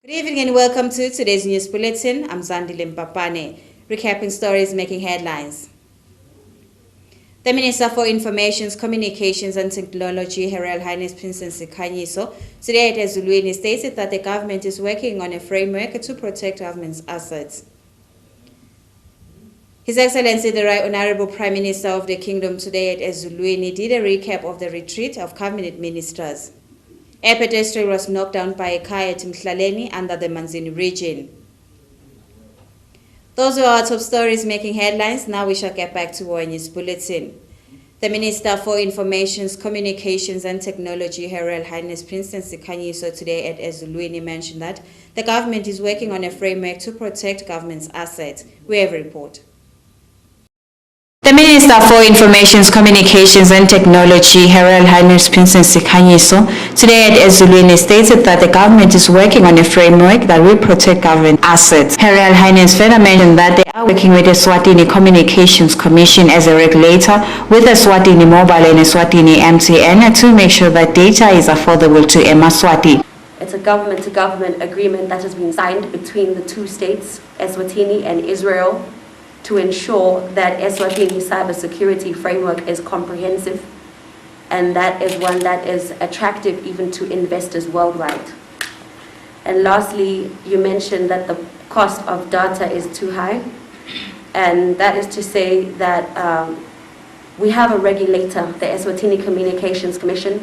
Good evening and welcome to today's news bulletin. I'm Zandile Mpapane, recapping stories making headlines. The Minister for Information, Communications and Technology, Her Royal Highness Princess Khanyiso, today at ESWATINI stated that the government is working on a framework to protect government's assets. His Excellency the Right Honorable Prime Minister of the Kingdom today at ESWATINI did a recap of the retreat of cabinet ministers. A pedestrian was knocked down by a car at Mhlaleni under the Manzini region. Those were our top stories making headlines. Now we shall get back to our news bulletin. The Minister for Information, Communications and Technology, Her Royal Highness Princess Khanyiso today at ESWATINI mentioned that the government is working on a framework to protect government's assets. We have a report. The Minister for Information, Communications and Technology, Her Royal Highness Princess Khanyiso, today at ESWATINI stated that the government is working on a framework that will protect government assets. Her Royal Highness further mentioned that they are working with the ESWATINI Communications Commission as a regulator with ESWATINI Mobile and ESWATINI MTN to make sure that data is affordable to Yemaswati. It's a government-to-government agreement that has been signed between the two states, ESWATINI and Israel, to ensure that ESWATINI cybersecurity framework is comprehensive and that is one that is attractive even to investors worldwide. And lastly, you mentioned that the cost of data is too high, and that is to say that we have a regulator, the ESWATINI Communications Commission,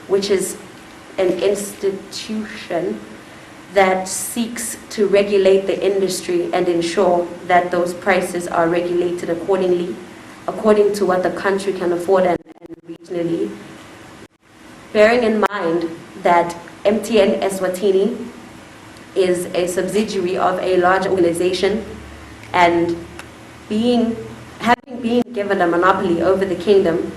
which is an institution that seeks to regulate the industry and ensure that those prices are regulated accordingly, according to what the country can afford and regionally. Bearing in mind that MTN ESWATINI is a subsidiary of a large organization and having been given a monopoly over the kingdom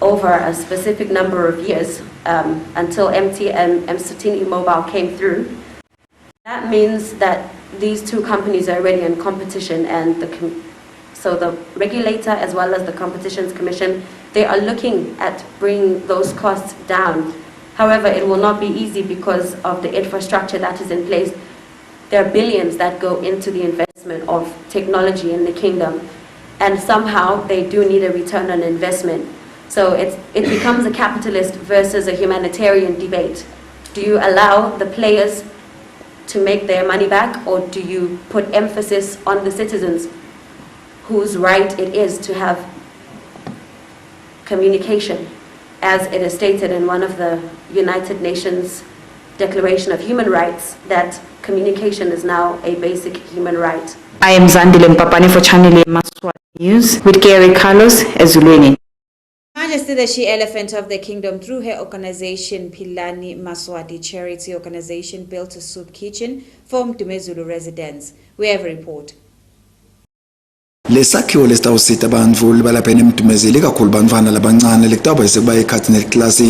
over a specific number of years, until MTN ESWATINI Mobile came through. That means that these two companies are already in competition, and so the regulator as well as the Competitions Commission, they are looking at bringing those costs down. However, it will not be easy because of the infrastructure that is in place. There are billions that go into the investment of technology in the kingdom, and somehow they do need a return on investment. So it becomes a capitalist versus a humanitarian debate. Do you allow the players to make their money back, or do you put emphasis on the citizens whose right it is to have communication, as it is stated in one of the United Nations Declaration of Human Rights, that communication is now a basic human right. I am Zandile Mpapane for Channel Yemaswati News with Gary Carlos ESWATINI. Majesty the She-Elephant of the Kingdom, through her organization Philani Maswati charity organization, built a soup kitchen for Mdumezulu residents. We have a report. Lesakhiwo lesitawusita abantu balapha eMdumezeli kakhulu bantwana labancane lekutaba isekuba ekhathi neclass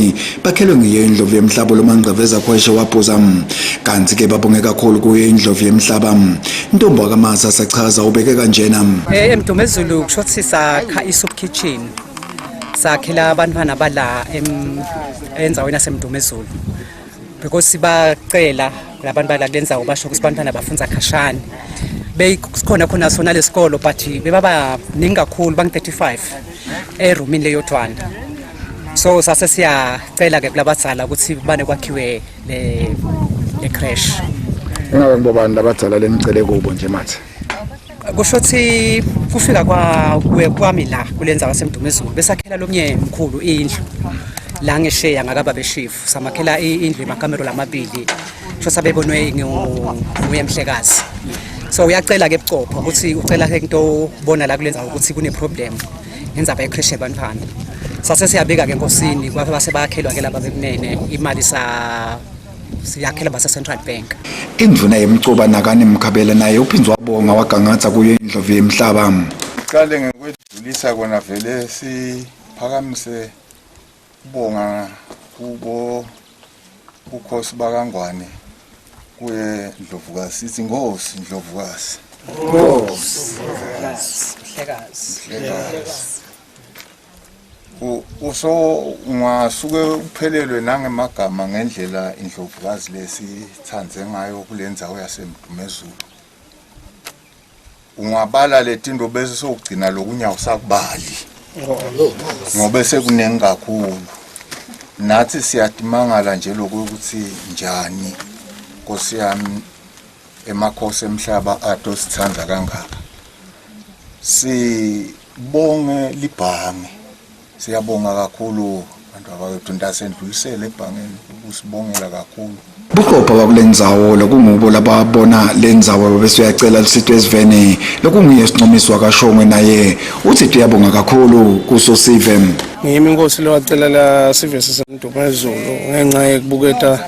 bakhelwe ngiyo indlovu yemhlaba lomangqaveza khweshe waphuza kanti ke babonge kakhulu kuyo indlovu yemhlaba. Ntombi wakamasa sachaza ubeke kanjena. eMdumezulu kushothi sakha isoup kitchen sakhela abantwana bala enzaweni yaseMdumezulu because sibacela labantu bala lenza ubasho ukuthi abantwana bafunza khashana beyikhona khona sona lesikolo but bebaba ningi kakhulu bangi-35 erumini leyodwana, so sase siyacela ke kulabadzala ukuthi bane kwakhiwe le crash. Ngabe ngibobani labadzala lenicele kubo nje manje? Kushothi kufika kwami la kulenza waseMdumezulu besakhela lomnye mkhulu indlu la ngesheya ngakaba beshifu samakhela indlu emakamero lamabili sho sabebonwe nguyemhlekazi. So uyacela ke bucopho ukuthi ucela ke into bona la kulenza ukuthi kune problem yenza ba crash abantwana. Sase siyabika ke enkosini kwabe base bayakhelwa ke laba bekunene imali siyakhela base Central Bank. Indvuna yemcuba nakani Mkhabela naye uphinzwa wabonga wagangatha kuyo indlovu yemhlaba. Siqale ngekwedlulisa kona vele siphakamise ubonga kubo ukhosi bakangwane kuye Ndlovukazi, sithi Nkosi Ndlovukazi. Nkosi Mhlekazi. uso ungasuke uphelelwe nangemagama ngendlela indlovukazi lesithandze ngayo kulendzawo yasemdumezulu. Ungabala letinto bese sokugcina lokunya usakubali. Ngoba sekunengi kakhulu. Nathi siyadimangala nje lokuthi njani Nkosi yami emakhosi emhlaba ado sithanda kangaka. Sibonge libhange. Siyabonga kakhulu bantu abawethu ndasenduyisela ebhangeni ukusibongela kakhulu. Bukhopha bakulendzawo lokungubo lababona lendzawo bese uyacela lisitwe esivene lokungiye sincomiswa kaShongwe naye uthi uyabonga kakhulu kuSosive. Ngiyimi inkosi lewacela la Sive sesemdumezulu ngenxa yekubuketa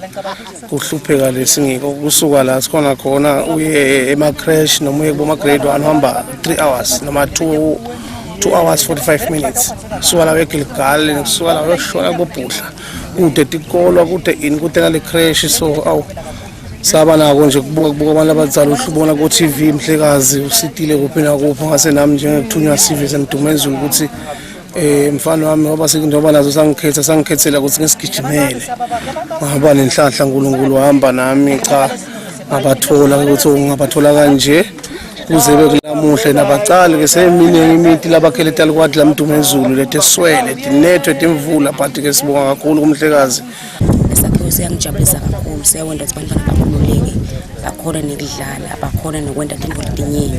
kuhlupheka lesingiko kusuka la sikhona khona uye ema-crash noma uye kuboma grade 1 hamba 3 hours noma 2 hours 45 minutes suka la eGilgal suka la yoshona kubhuhla kude tikolo kude in kude ngale crash so awu saba nako nje kubuka abantu abazali uhlubona ku TV mhlekazi usitile kuphi na kuphi ngase nami njengekuthunywa Sive semdumezulu ukuthi mfana wami ngoba sekundoba nazo sangikhethela ukuthi ngesigijimele ngaba nenhlahla uNkulunkulu wahamba nami cha ngabathola ukuthi ungabathola kanje kuze bekulamuhle nabacali ke seminingi imithi labakheleta likwadi lamdumezulu leteswele dinetwe timvula but ke sibonga kakhulu kumhlekazi. Esakhiwo siyangijabulisa kakhulu siyawenda ukuthi bantwana bakhululeke bakhona nekudlala bakhona nokwenda tinto letinyingi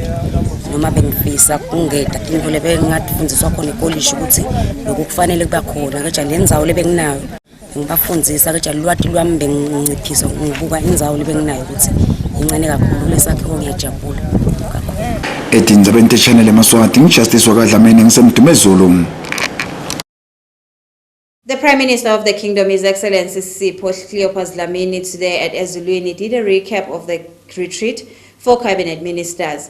noma bengifisa kungeda tinto lebengatifundiswa khona ekolishi ukuthi lokhu kufanele kuba khona ke njalo indzawo lebenginayo ngibafundzisa ke njalo lwati lwami benginciphisa ngibuka indzawo lebenginayo ukuthi incane kakhulu lesakhiwo ngiyajabula. Edinzabente channel Yemaswati ngijustice wakadlamini ngisemdumezulu. The Prime Minister of the Kingdom, His Excellency Sipho Cleopas Dlamini, today at Ezulwini did a recap of the retreat for cabinet ministers.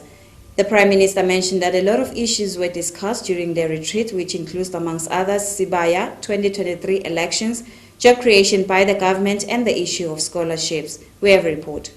The Prime Minister mentioned that a lot of issues were discussed during the retreat, which includes, amongst others, Sibaya 2023 elections, job creation by the government, and the issue of scholarships. We have a report.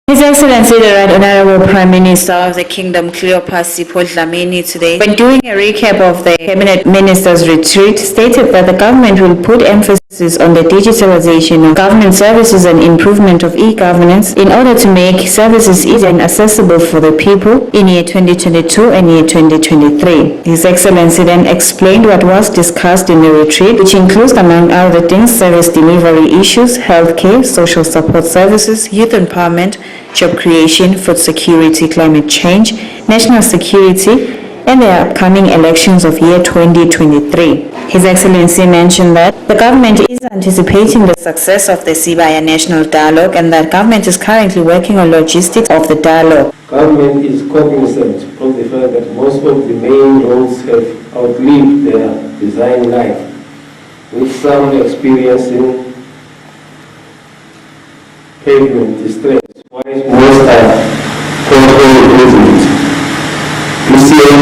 His Excellency the Right Honorable Prime Minister of the Kingdom, Cleopas Sipho Dlamini, today, when doing a recap of the Cabinet Ministers' retreat, stated that the government will put emphasis on the digitalization of government services and improvement of e-governance in order to make services easy and accessible for the people in year 2022 and year 2023. His Excellency then explained what was discussed in the retreat, which includes, among other things, service delivery issues, healthcare, social support services, youth empowerment, job creation, food security, climate change, national security, and the upcoming elections of year 2023. His Excellency mentioned that the government is anticipating the success of the Sibaya National Dialogue and that government is currently working on logistics of the dialogue. Government is cognizant of the fact that most of the main roads have outlived their design life, with some experiencing pavement distress, while most are pothole replacement. This year,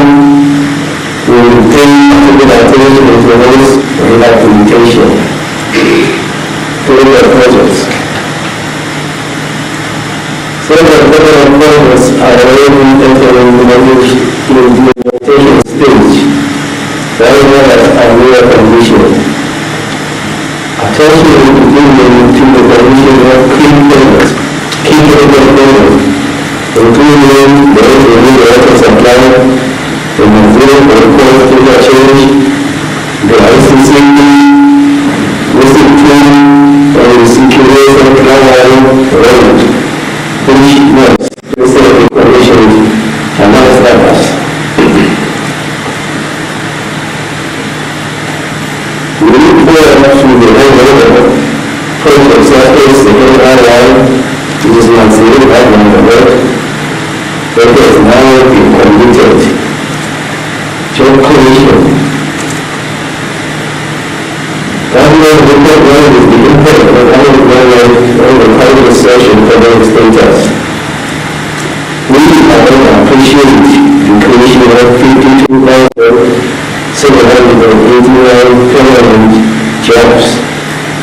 we will pay particular attention to roads rehabilitation through the projects. Several federal projects are already entering the implementation stage, very well as under condition. Attention will be given to the provision of key payments, including the revenue water supply, the museum for cost change, the licensing, missing tool, and the circulation plan road, which must receive the conditions amongst others. We look forward to the end project surface, the federal line, which is not saved by the work, but has now been completed. Job creation. Government report is the impact of unemployment on the private sector for the status. We, however, appreciate the creation of 52,789 permanent jobs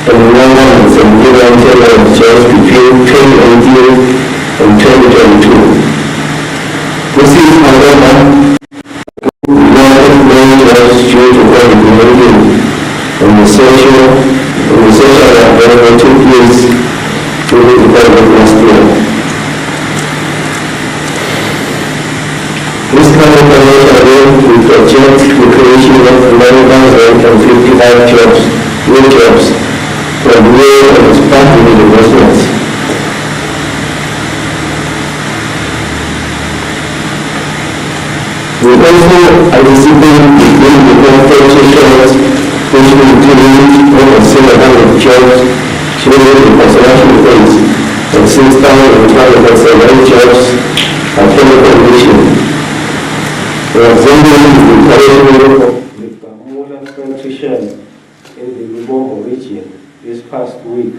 and 171 permanent jobs between 2018 and 2022. This is, however, the largest main jobs due to financial year will project the creation of 11,055 jobs, new jobs, from new and expanding investments. We also anticipate beginning the manufacturing sectors, which will include more than 700 jobs, created in construction phase, and 6,578 jobs are chemical mission. For example, the operation of the Bamula transition in the Lubombo region this past week,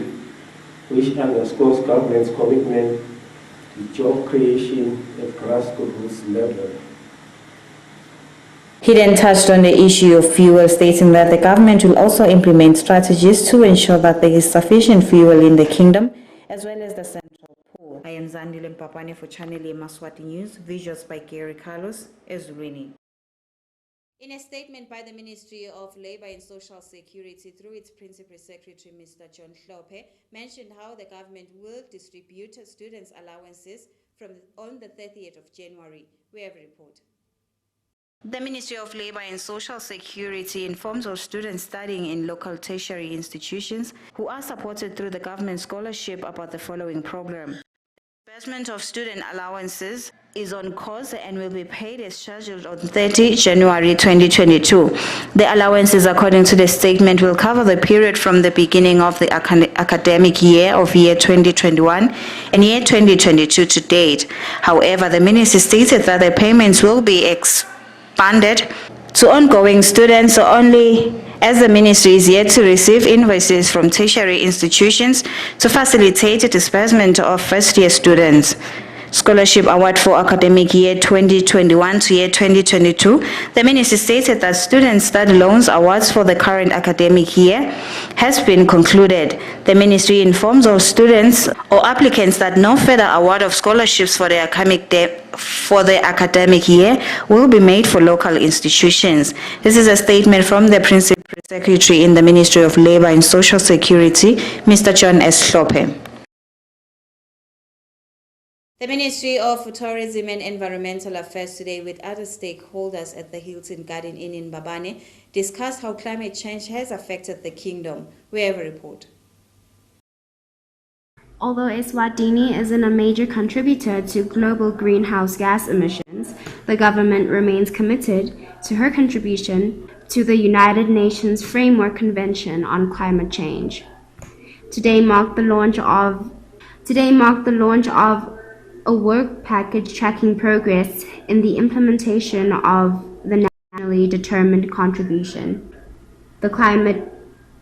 which underscores government's commitment to job creation at grassroots level. He then touched on the issue of fuel, stating that the government will also implement strategies to ensure that there is sufficient fuel in the kingdom, as well as the central pool. I am Zandile Mpapane for Channel Yemaswati News, visuals by Gary Carlos, ESWATINI. In a statement by the Ministry of Labour and Social Security through its Principal Secretary, Mr John Hlope, mentioned how the government will distribute students' allowances on the 30th of January. We have a report. The Ministry of Labour and Social Security informs all students studying in local tertiary institutions who are supported through the government scholarship about the following program. Disbursement of student allowances is on course and will be paid as scheduled on 30 January 2022. The allowances, according to the statement, will cover the period from the beginning of the academic year of year 2021 and year 2022 to date. However, the ministry stated that the payments will be expanded to ongoing students only, as the ministry is yet to receive invoices from tertiary institutions to facilitate the disbursement of first-year students. Scholarship award for academic year 2021 to year 2022, the ministry stated that student study loans awards for the current academic year has been concluded. The ministry informs all students or applicants that no further award of scholarships for the academic year will be made for local institutions. This is a statement from the Principal Secretary in the Ministry of Labour and Social Security, Mr. John S. Hlope. The Ministry of Tourism and Environmental Affairs today, with other stakeholders at the Hilton Garden Inn in Mbabane, discussed how climate change has affected the kingdom. We have a report. Although Eswatini isn't a major contributor to global greenhouse gas emissions, the government remains committed to her contribution to the United Nations Framework Convention on Climate Change. Today marked the launch of a work package tracking progress in the implementation of the nationally determined contribution. The Climate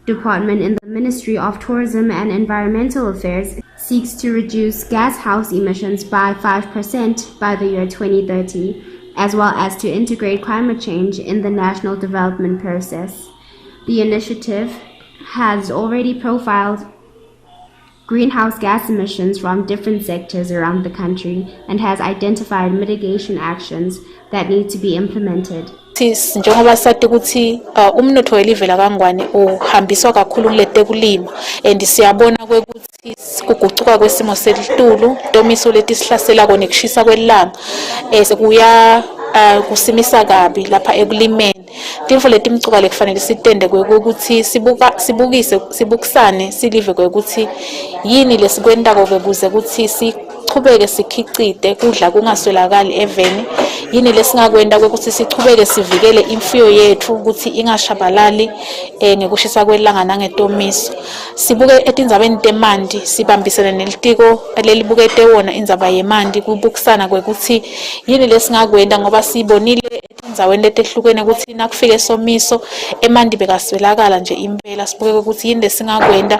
Department in the Ministry of Tourism and Environmental Affairs seeks to reduce gas house emissions by 5% by the year 2030, as well as to integrate climate change in the national development process. The initiative has already profiled greenhouse gas emissions from different sectors around the country and has identified mitigation actions that need to be implemented. Njengoba sathi ukuthi umnotho welive lakangwane uhambiswa kakhulu kulete kulima and siyabona ukuthi kuguquka kwesimo selitulu domiso leti sihlasela kone kushisa kwelanga sekuya kusimisa kabi lapha ekulimeni timfo letimcuka lekufanele sitende kwekuthi sibukisane silive kwekuthi yini lesikwenda kokuze ukuthi sichubeke sikhicite kudla kungaswelakali eveni yini lesingakwenda kwekuthi sichubeke sivikele imfuyo yethu ukuthi ingashabalali ngekushisa kwelanga nangetomiso sibuke etindzabeni temandi sibambisene nelitiko lelibukete wona indzaba yemandi kubukisana kwekuthi yini lesingakwenda ngoba sibonile etindzabeni letehlukene ukuthi nakufike somiso emandi bekaswelakala nje impela sibuke ukuthi yini lesingakwenda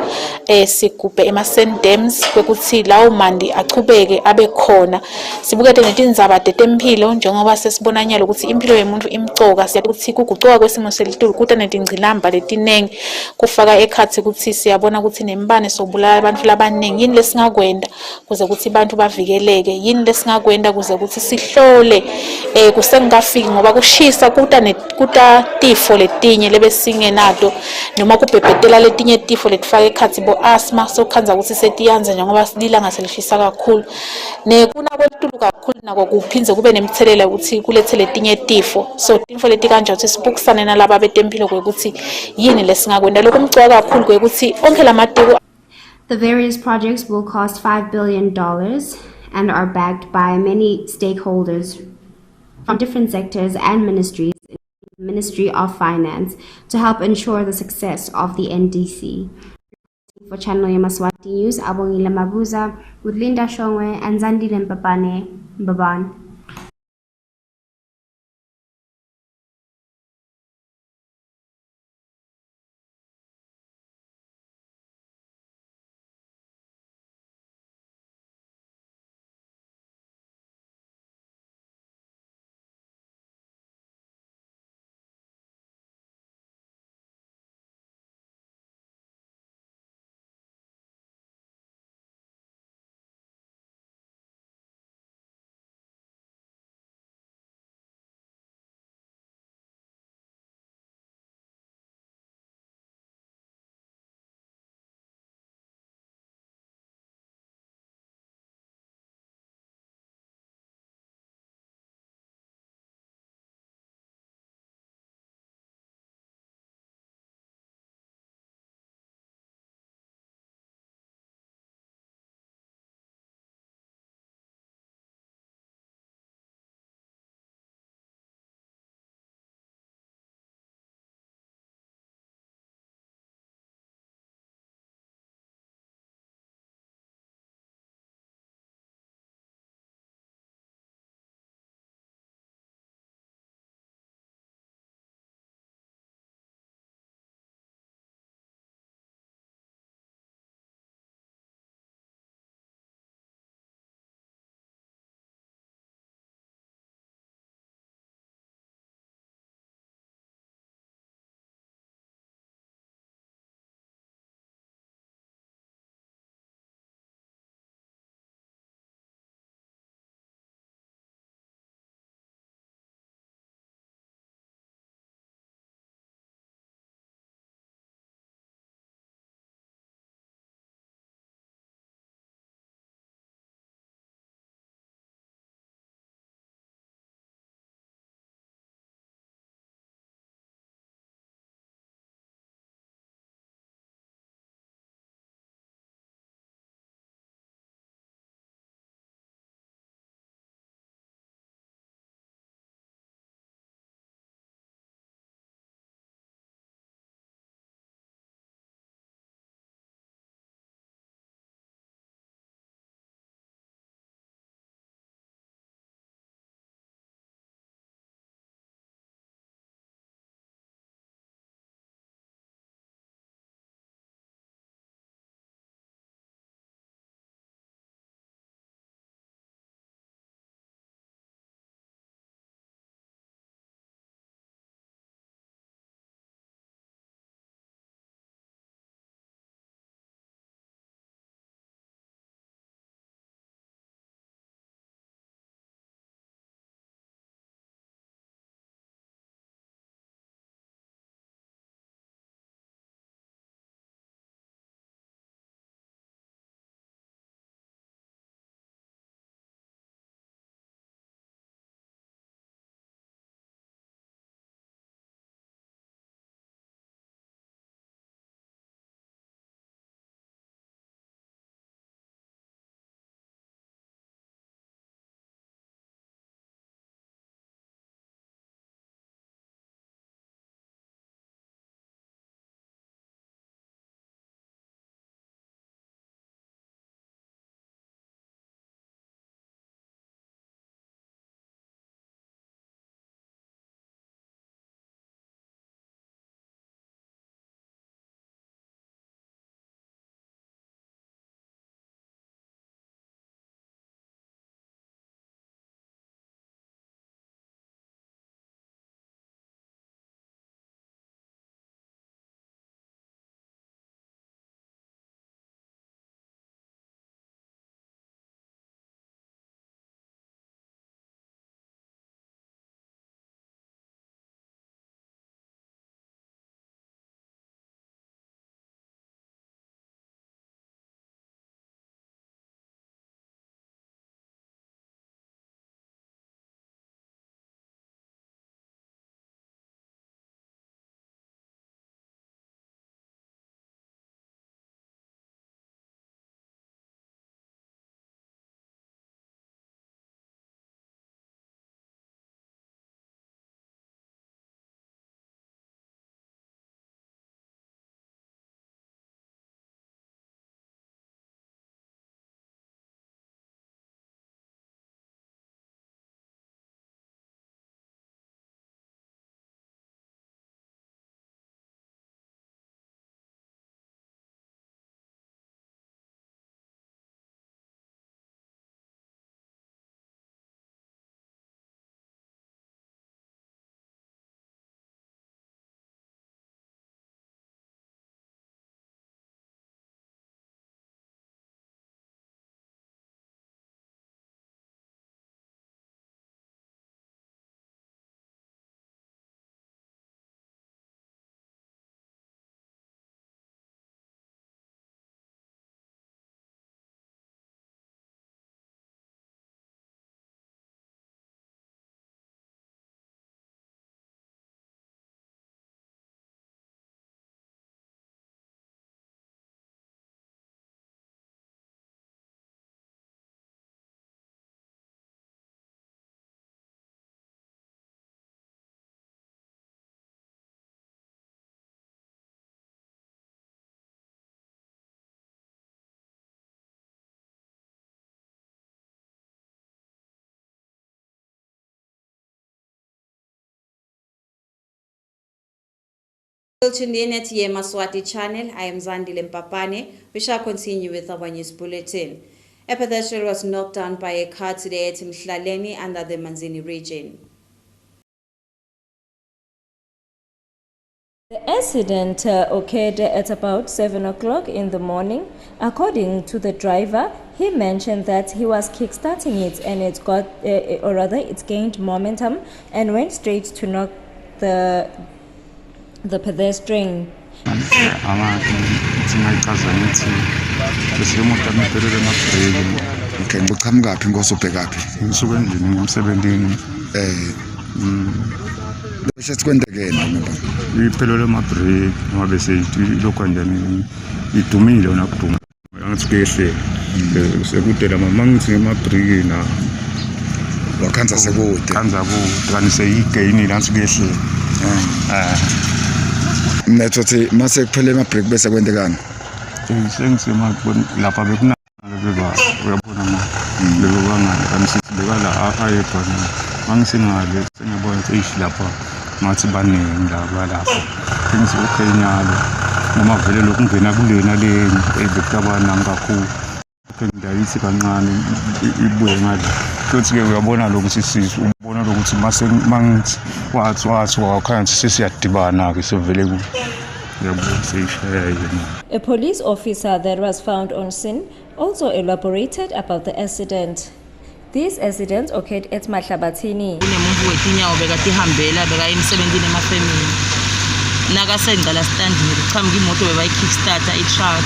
sigubhe ema-sand dams kwekuthi lawo mandi achubeke abe khona sibukete netindzaba tetempilo njengoba sesibona nyalo ukuthi impilo yemuntu imcoka siyathi ukuthi kuguquka kwesimo selitulu kuta netingqilamba letinengi kufaka ekhathi ukuthi siyabona ukuthi nembane sobulala abantu labaningi yini lesingakwenda kuze ukuthi abantu bavikeleke yini lesingakwenda kuze ukuthi sihlole kusengafiki ngoba kushisa kuta tifo letinye lebesingenato noma kubhebhetela letinye tifo letifaka ekhatsi bo asthma sokukhandza ukuthi setiyanza njengoba lilanga selishisa kakhulu nekuna kwetulu kakhulu nako kuphindze kube nemthelela ukuthi kulethe letinye tifo so tifo leti kanje ukuthi sibukisane nalaba betempilo kwekuthi yini lesingakwenda lokumgcoka kakhulu kwekuthi onke lamatiko. The various projects will cost $5 billion and are backed by many stakeholders from different sectors and ministries, including the Ministry of Finance, to help ensure the success of the NDC. For Channel Yemaswati News, Abongile Mabuza with Linda Shongwe and Zandile Mbaban. Still tuned in at Yemaswati channel. I am Zandile Mpapane. We shall continue with our news bulletin. A pedestrian was knocked down by a car today at Mhlaleni under the Manzini region. The accident occurred at about 7 o'clock in the morning. According to the driver, he mentioned that he was kickstarting it and it got, or rather it gained momentum and went straight to knock the pedestrian. Okay, ngichamukaphi ngosubhekaphi? ngisuke endlini ngomsebenzini Beshe sikwendekene ngempela. iphelele amabreak ngoba seyithi lokho njani idumile wona kuduma angisuke ehle sekudela mama ngithi ngemabreak na Wakhanza sekude. kanza ku kanti seyigain la ngisuke ehle Mnetho thi mase kuphele amabreak bese kwendekani? sengisema lapha bekuna beba uyabona ma lelo bangala kamsibeka la ayedwa mangisingale sengiyabona seyishi lapha ngathi baningi laba lapha sengizokenyalo noma vele lokungena kulena le ebekabana kakhulu ngidayithi kancane ibuye ngale futhi ke uyabona lokuthi sizo ubona lokuthi mase mangithi wathi wakhanya sesiyadibana ke sevele ku A police officer that was found on scene also elaborated about the accident. This accident occurred at Mahlabathini. Kunemuntu wetinyawo bekatihambela emsebenzini emafemini. Nakasengqala standini qhamuka imoto bebayikickstarter i-truck.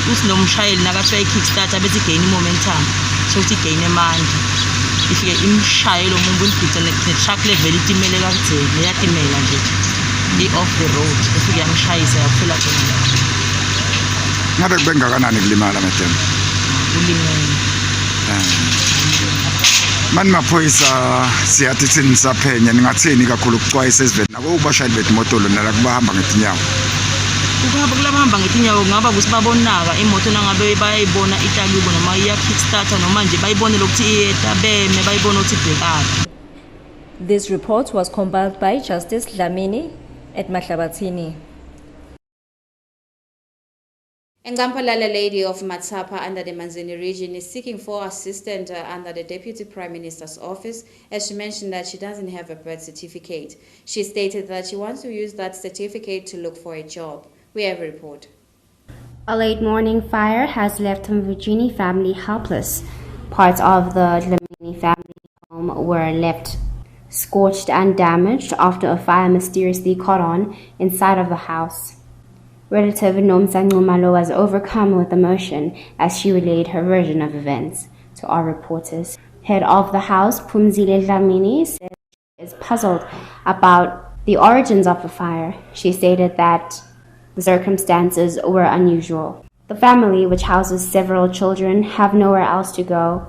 Usinomshayeli nakathi kickstarter bethi gain momentum. So uthi gain amandla. Ifike imshayelo umuntu impitha ne-truck level itimele kakutheni yatimela nje. I-off the road ifike yamshayisa yaphela khona. Ngabe kubengakanani kulimala madam? Ulimele. Mani maphoyisa siyathi thini saphenya ningathini kakhulu ukucwayisa esiveni nako ubashayeli bethu motolo nala kubahamba ngetinyawo. Ukuhamba kulabahamba ngetinyawo ngaba ukuthi babonaka imoto nangabe bayayibona italuko noma iya kickstarter noma nje bayibone lokuthi iyeta beme bayibona ukuthi ibhekaphi. This report was compiled by Justice Dlamini at Mahlabathini. Ngampalala lady of Matsapa under the Manzini region is seeking for assistance under the Deputy Prime Minister's office as she mentioned that she doesn't have a birth certificate. She stated that she wants to use that certificate to look for a job. We have a report. A late morning fire has left Mvujini family helpless. Parts of the Dlamini family home were left scorched and damaged after a fire mysteriously caught on inside of the house. Relative Nomsa Ngumalo was overcome with emotion as she relayed her version of events to our reporters. Head of the house, Phumzile Dlamini, said she is puzzled about the origins of the fire. She stated that the circumstances were unusual. The family, which houses several children, have nowhere else to go.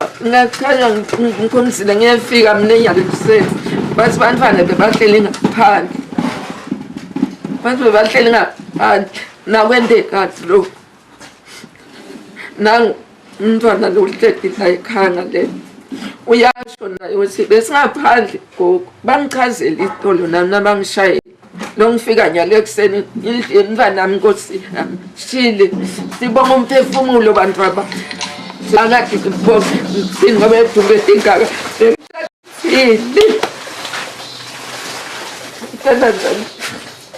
Longifika nyalo ekseni indlini vanami Nkosi shile sibonga umphefumulo bantu aba sangathi ngibonga ngoba ebudumbe tingaka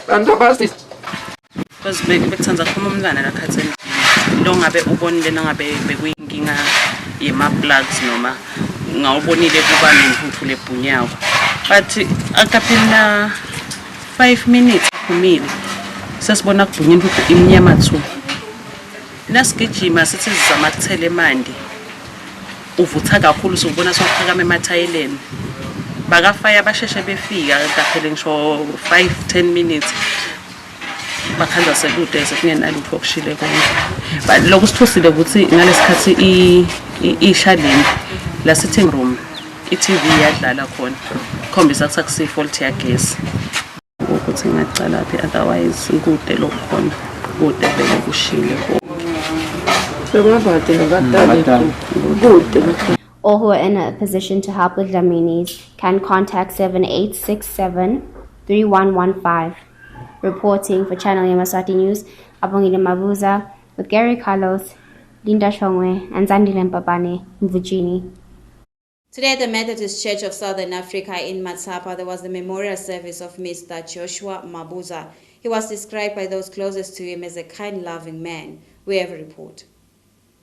bantu abasi Basibeke bekuthanza khoma umntana la khatheni lo ngabe ubonile nangabe bekuyinkinga yema plugs noma ngawubonile kuba nemphuthu lebhunyawo but akaphela 5 minutes kumile sasibona kubhunyini iminyama thu nasigijima sithi sizama ukuthela emandi uvutha kakhulu sobona sokuphakama emathayeleni bakafaya basheshe befika kaphela ngisho 5-10 minutes bakhanza sekude sekungenalutho okushile konke but lokhu sithusile ukuthi ngalesikhathi ishaleni la sitting room iTV yadlala khona khombisa ukuthi akusifault yagesi ukuthi ngacala phi otherwise kude lokhona kude beke kushile All who are in a position to help the Dlaminis can contact 7867-3115. Reporting for Channel Yemaswati News, Abongile Mabuza, with Gary Carlos, Linda Shongwe, and Zandile Mpapane, Mvujini. Today at the Methodist Church of Southern Africa in Matsapa, there was the memorial service of Mr Joshua Mussa. He was described by those closest to him as a kind, loving man. We have a report.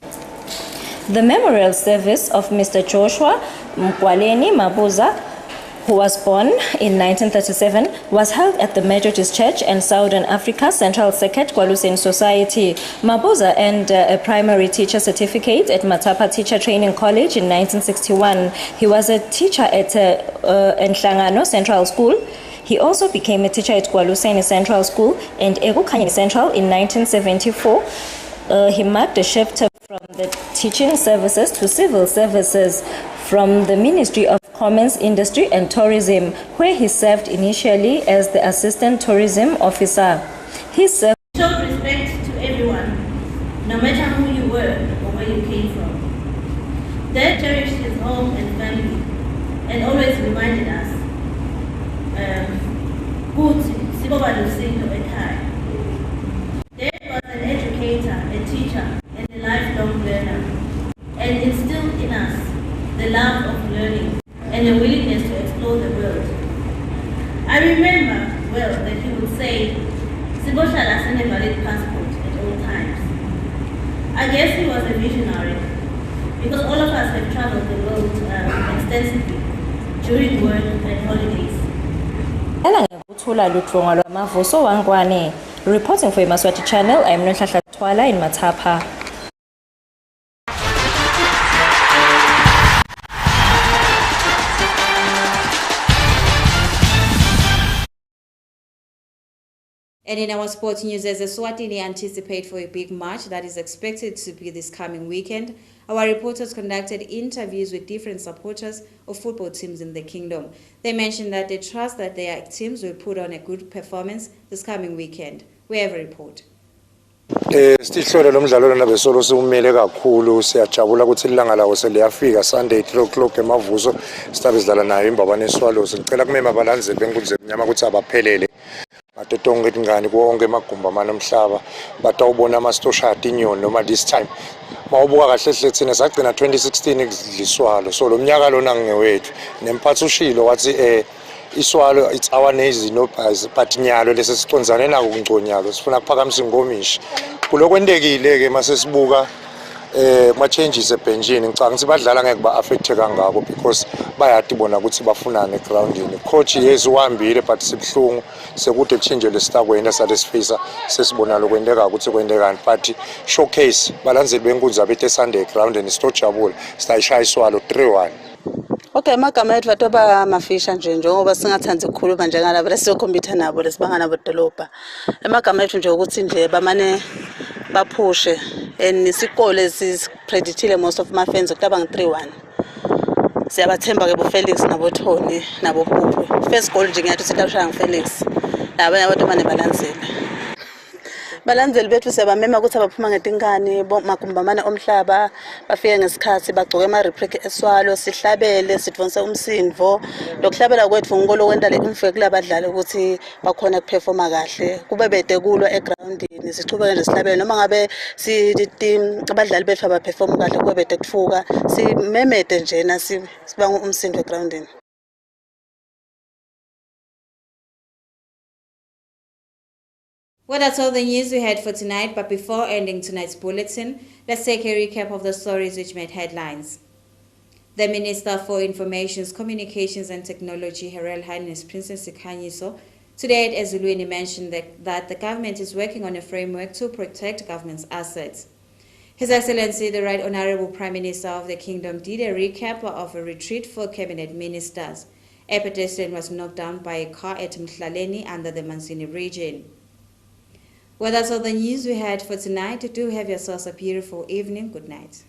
The memorial service of Mr Joshua Mussa, who was born in 1937, was held at the Methodist Church and Southern Africa Central Circuit Kwalusen Society. Mussa earned a primary teacher certificate at Matsapa Teacher Training College in 1961. He was a teacher at Nhlangano Central School. He also became a teacher at Kwaluseni Central School and Ekukhanyi Central in 1974. He marked a shift from the teaching services to civil services from the Ministry of Commerce, Industry and Tourism, where he served initially as the Assistant Tourism Officer. He served. Showed respect to everyone, no matter who you were or where you came from. Dad cherished his home and family and always reminded us, Dad was an educator, a teacher, and a lifelong learner, and instilled in us the love of learning and a willingness to explore the world. I remember well that he would say, Siboshala sent a valid passport at all times. I guess he was a visionary because all of us have traveled the world extensively during work and holidays. Reporting for Yemaswati Channel, I am Nonhlanhla Twala in Matsapa. And in our sports news, as ESWATINI anticipate for a big match that is expected to be this coming weekend, our reporters conducted interviews with different supporters of football teams in the kingdom. They mentioned that they trust that their teams will put on a good performance this coming weekend. We have a report. Sihlole lo mdlalo lona besolo siumele kakhulu siyajabula ukuthi ilanga lawo seliyafika Sunday 3 o'clock emavuso sitabe sidlala nayo imbabane Swallows. Ngicela kumema abalandeli benkundla emnyama ukuthi abaphelele ngato tonke ingane konke emagumba amana omhlaba batawubona ama-Stoshard inyoni noma this time mawubuka kahle hle thina sagcina 2016 ekudliswalo so lo mnyaka lona ngewethu nemphathu ushilo wathi Iswalo it's our nation no but nyalo lesisiconzane nako kungconyalo sifuna kuphakamisa ingomishi kulokwendekile ke mase sibuka ma changes ebenchini ngicanga ukuthi badlala ngeke ba affect kangako because bayati bona ukuthi bafunana egroundini coach yes uhambile but sibhlungu sekude kuchange lesitakwena salesifisa sesibona lokwendeka ukuthi kwendekani but showcase balandzeli benkundla bethe Sunday ground and stojabula sitayishaya Iswalo 3-1. Okay, amagama ethu atoba mafisha nje ngoba singathanda ukukhuluma nje ngalabo lesiyokhompyutha nabo lesibanga nabo dolobha. Amagama ethu nje ukuthi nje bamane baphushe and isikole sisipredictile most of my fans ukutaba nge 3-1. Siyabathemba ke bo Felix nabo Tony nabo Pupu. First goal nje ngiyathi sitashaya ngeFelix. Labanye abantu manje balandzele. Balandzeli bethu siyabamema ukuthi abaphuma ngetingane makumbamane omhlaba bafike ngesikhathi bagcoke ama-replica eSwalo sihlabele sidvonse umsindvo lokuhlabela kwethu ngikolo kwenta le-info kulabadlali ukuthi bakhona kuperforma kahle kube bede kulwa egroundini sichubeke nje sihlabele noma ngabe abadlali bethu abaperform kahle kube bede kutfuka simemede njena sibanga umsindvo egroundini. Well, that's all the news we had for tonight, but before ending tonight's bulletin, let's take a recap of the stories which made headlines. The Minister for Information, Communications and Technology, Her Royal Highness Princess Sikhanyiso, today at ESWATINI mentioned that the government is working on a framework to protect government's assets. His Excellency, the Right Honorable Prime Minister of the Kingdom, did a recap of a retreat for cabinet ministers. A pedestrian was knocked down by a car at Mhlaleni under the Mansini region. Well, that's all the news we had for tonight. Do have yourselves a beautiful evening. Good night.